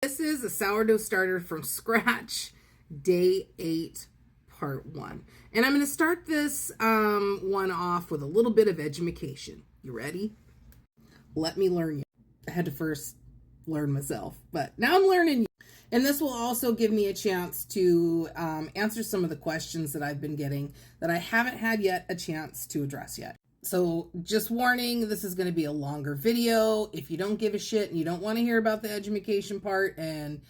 This is a sourdough starter from scratch, day 8, part 1. And I'm going to start this one off with a little bit of edumacation. You ready? Let me learn you. I had to first learn myself, but now I'm learning you. And this will also give me a chance to answer some of the questions that I've been getting that I haven't had yet a chance to address yet. So just warning, this is going to be a longer video. If you don't give a shit and you don't want to hear about the edumacation part and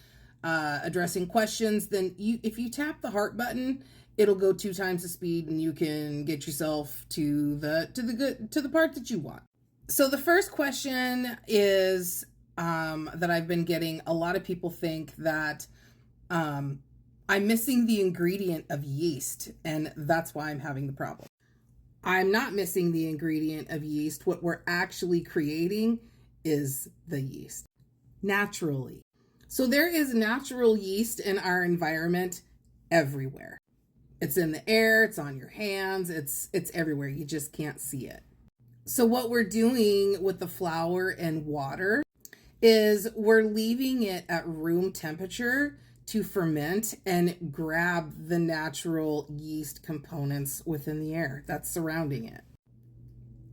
addressing questions, then if you tap the heart button, it'll go 2 times the speed and you can get yourself to the part that you want. So the first question is that I've been getting. A lot of people think that I'm missing the ingredient of yeast, and that's why I'm having the problem. I'm not missing the ingredient of yeast. What we're actually creating is the yeast naturally. So there is natural yeast in our environment everywhere. It's in the air, it's on your hands, it's everywhere. You just can't see it. So what we're doing with the flour and water is we're leaving it at room temperature to ferment and grab the natural yeast components within the air that's surrounding it,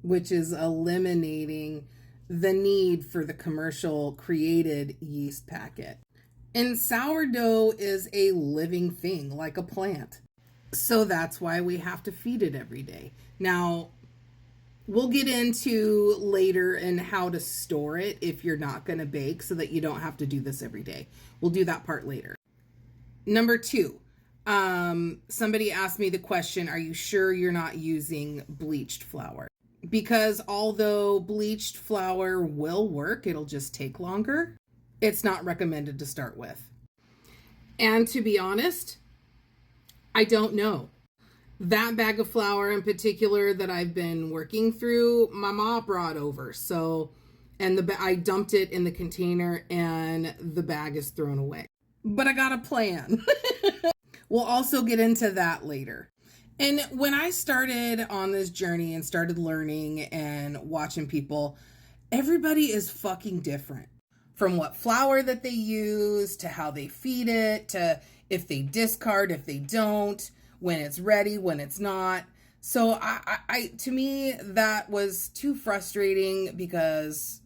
which is eliminating the need for the commercial created yeast packet. And sourdough is a living thing, like a plant. So that's why we have to feed it every day. Now, we'll get into later in how to store it if you're not going to bake so that you don't have to do this every day. We'll do that part later. Number 2, somebody asked me the question, are you sure you're not using bleached flour? Because although bleached flour will work, it'll just take longer. It's not recommended to start with. And to be honest, I don't know. That bag of flour in particular that I've been working through, my mom brought over. I dumped it in the container and the bag is thrown away. But I got a plan. We'll also get into that later. And when I started on this journey and started learning and watching people, everybody is fucking different. From what flour that they use, to how they feed it, to if they discard, if they don't, when it's ready, when it's not. So to me, that was too frustrating because.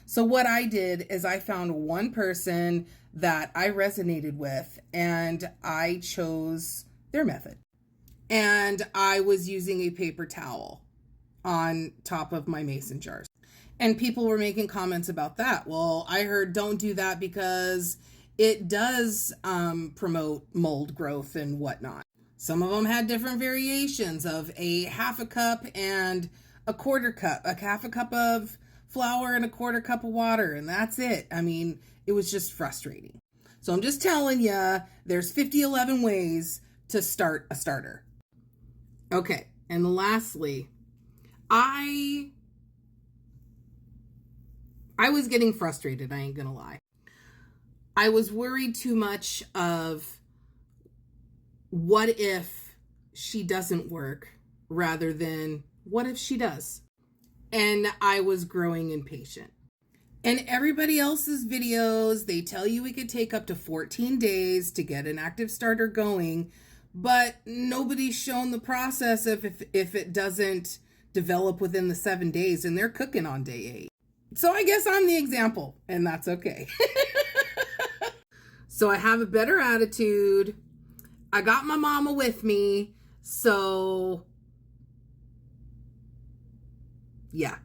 So what I did is I found one person that I resonated with and I chose their method. And I was using a paper towel on top of my mason jars. And people were making comments about that. Well, I heard don't do that because it does promote mold growth and whatnot. Some of them had different variations of a half a cup and a quarter cup, a half a cup of flour and a quarter cup of water, and that's it. I mean, it was just frustrating. So I'm just telling you, there's 11 ways to start a starter. Okay, and lastly, I was getting frustrated, I ain't gonna lie. I was worried too much of what if she doesn't work rather than what if she does? And I was growing impatient. And everybody else's videos, they tell you it could take up to 14 days to get an active starter going, but nobody's shown the process if it doesn't develop within the 7 days, and they're cooking on day 8. So I guess I'm the example, and that's okay. So I have a better attitude. I got my mama with me, so yeah,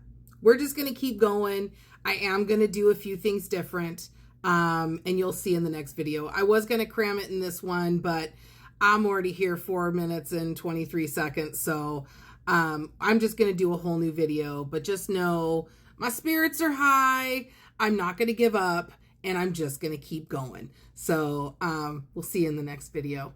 we're just going to keep going. I am going to do a few things different, and you'll see in the next video. I was going to cram it in this one, but I'm already here 4 minutes and 23 seconds, so I'm just going to do a whole new video. But just know my spirits are high. I'm not going to give up, and I'm just going to keep going. So we'll see you in the next video.